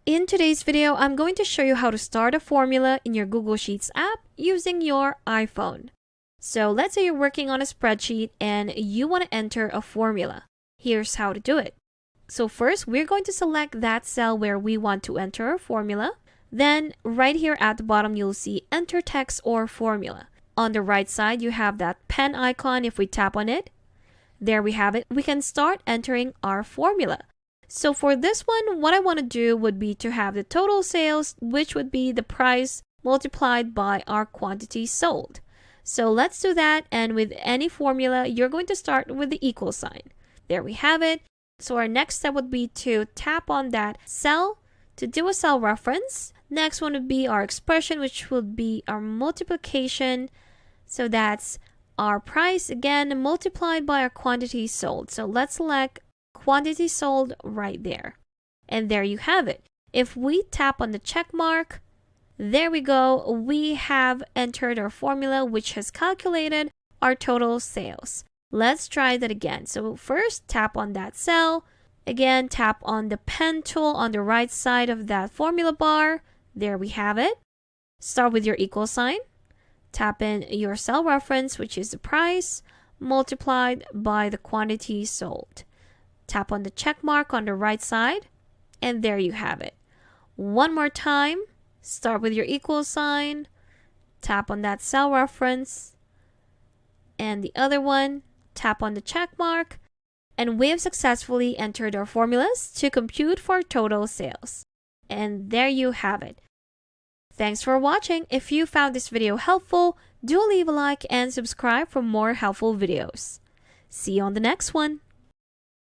In today's video, I'm going to show you how to start a formula in your Google Sheets app using your iPhone. So let's say you're working on a spreadsheet and you want to enter a formula. Here's how to do it. So first, we're going to select that cell where we want to enter a formula. Then right here at the bottom, you'll see enter text or formula. On the right side, you have that pen icon. If we tap on it, there we have it. We can start entering our formula. So for this one, what I want to do would be to have the total sales, which would be the price multiplied by our quantity sold. So let's do that. And with any formula, you're going to start with the equal sign. There we have it. So our next step would be to tap on that cell to do a cell reference. Next one would be our expression, which would be our multiplication. So that's our price again multiplied by our quantity sold. So let's select quantity sold right there. And there you have it. If we tap on the check mark, there we go. We have entered our formula, which has calculated our total sales. Let's try that again. So first, tap on that cell. Again, tap on the pen tool on the right side of that formula bar. There we have it. Start with your equal sign. Tap in your cell reference, which is the price, multiplied by the quantity sold. Tap on the check mark on the right side, and there you have it. One more time, start with your equal sign, tap on that cell reference, and the other one, tap on the check mark, and we have successfully entered our formulas to compute for total sales. And there you have it. Thanks for watching. If you found this video helpful, do leave a like and subscribe for more helpful videos. See you on the next one.